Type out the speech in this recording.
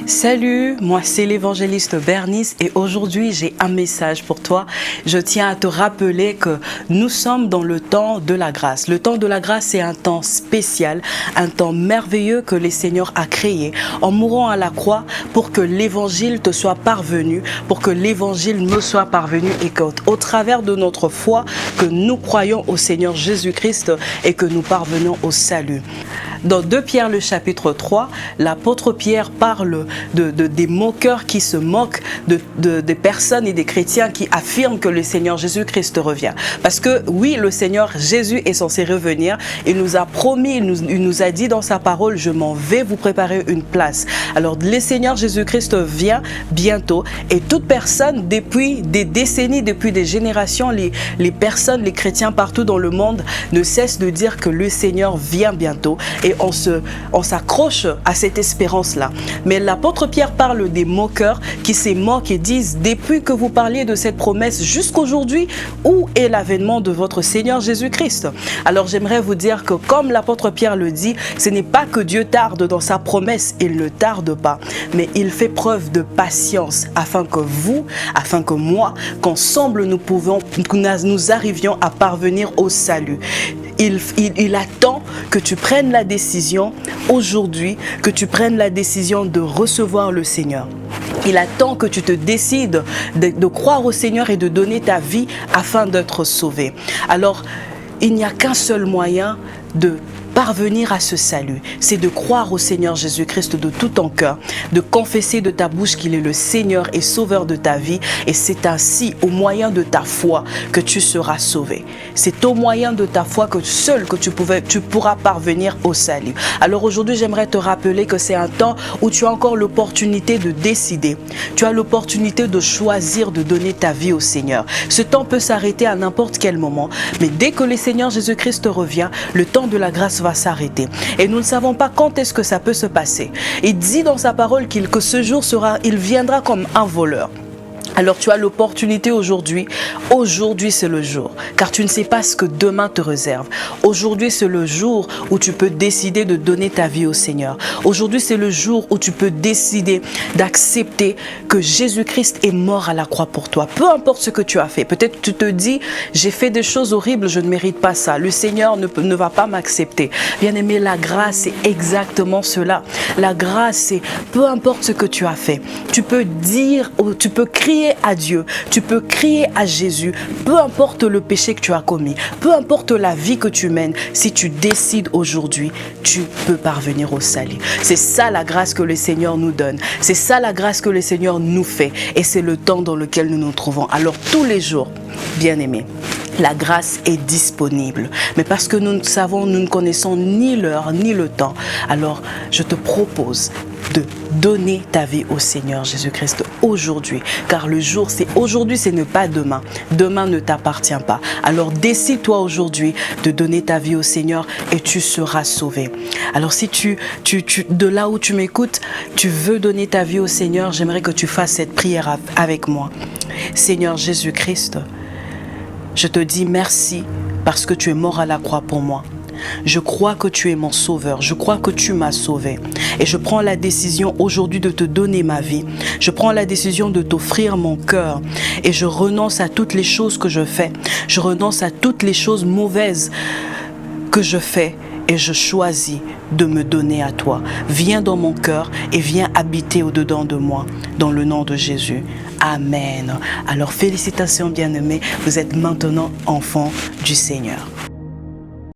Salut, moi c'est l'évangéliste Bernice et aujourd'hui j'ai un message pour toi. Je tiens à te rappeler que nous sommes dans le temps de la grâce. Le temps de la grâce, c'est un temps spécial, un temps merveilleux que le Seigneur a créé en mourant à la croix pour que l'évangile te soit parvenu, pour que l'évangile me soit parvenu et qu'au travers de notre foi, que nous croyons au Seigneur Jésus-Christ et que nous parvenons au salut. Dans 2 Pierre le chapitre 3, l'apôtre Pierre parle des moqueurs qui se moquent des personnes et des chrétiens qui affirment que le Seigneur Jésus-Christ revient. Parce que oui, le Seigneur Jésus est censé revenir. Il nous a promis, il nous a dit dans sa parole, je m'en vais vous préparer une place. Alors le Seigneur Jésus-Christ vient bientôt et toute personne depuis des décennies, depuis des générations, les personnes, les chrétiens partout dans le monde ne cessent de dire que le Seigneur vient bientôt. Et on s'accroche à cette espérance-là. Mais l'apôtre Pierre parle des moqueurs qui se moquent et disent, depuis que vous parliez de cette promesse jusqu'aujourd'hui, où est l'avènement de votre Seigneur Jésus-Christ? Alors j'aimerais vous dire que comme l'apôtre Pierre le dit, ce n'est pas que Dieu tarde dans sa promesse, il ne tarde pas, mais il fait preuve de patience afin que vous, afin que moi, qu'ensemble nous arrivions à parvenir au salut. Il attend que tu prennes la décision aujourd'hui, que tu prennes la décision de recevoir le Seigneur. Il attend que tu te décides de croire au Seigneur et de donner ta vie afin d'être sauvé. Alors, il n'y a qu'un seul moyen de parvenir à ce salut, c'est de croire au Seigneur Jésus-Christ de tout ton cœur, de confesser de ta bouche qu'il est le Seigneur et Sauveur de ta vie, et c'est ainsi, au moyen de ta foi, que tu seras sauvé. C'est au moyen de ta foi que tu pourras parvenir au salut. Alors aujourd'hui, j'aimerais te rappeler que c'est un temps où tu as encore l'opportunité de décider. Tu as l'opportunité de choisir de donner ta vie au Seigneur. Ce temps peut s'arrêter à n'importe quel moment, mais dès que le Seigneur Jésus-Christ revient, le temps de la grâce va s'arrêter. Et nous ne savons pas quand est-ce que ça peut se passer. Il dit dans sa parole que ce jour il viendra comme un voleur. Alors tu as l'opportunité aujourd'hui. Aujourd'hui c'est le jour, car tu ne sais pas ce que demain te réserve. Aujourd'hui c'est le jour où tu peux décider de donner ta vie au Seigneur. Aujourd'hui c'est le jour où tu peux décider d'accepter que Jésus-Christ est mort à la croix pour toi. Peu importe ce que tu as fait. Peut-être tu te dis, j'ai fait des choses horribles, je ne mérite pas ça. Le Seigneur ne va pas m'accepter. Bien-aimé, la grâce c'est exactement cela. La grâce c'est peu importe ce que tu as fait. Tu peux dire, tu peux crier à Dieu, tu peux crier à Jésus, peu importe le péché que tu as commis, peu importe la vie que tu mènes, si tu décides aujourd'hui, tu peux parvenir au salut. C'est ça la grâce que le Seigneur nous donne, c'est ça la grâce que le Seigneur nous fait et c'est le temps dans lequel nous nous trouvons. Alors tous les jours, bien-aimés, la grâce est disponible. Mais parce que nous ne connaissons ni l'heure ni le temps, alors je te propose de donner ta vie au Seigneur Jésus-Christ aujourd'hui. Car le jour, c'est aujourd'hui, ce n'est pas demain. Demain ne t'appartient pas. Alors décide-toi aujourd'hui de donner ta vie au Seigneur et tu seras sauvé. Alors si de là où tu m'écoutes, tu veux donner ta vie au Seigneur, j'aimerais que tu fasses cette prière avec moi. Seigneur Jésus-Christ, je te dis merci parce que tu es mort à la croix pour moi. Je crois que tu es mon sauveur, je crois que tu m'as sauvé et je prends la décision aujourd'hui de te donner ma vie. Je prends la décision de t'offrir mon cœur et je renonce à toutes les choses que je fais. Je renonce à toutes les choses mauvaises que je fais et je choisis de me donner à toi. Viens dans mon cœur et viens habiter au-dedans de moi dans le nom de Jésus. Amen. Alors félicitations bien-aimés, vous êtes maintenant enfants du Seigneur.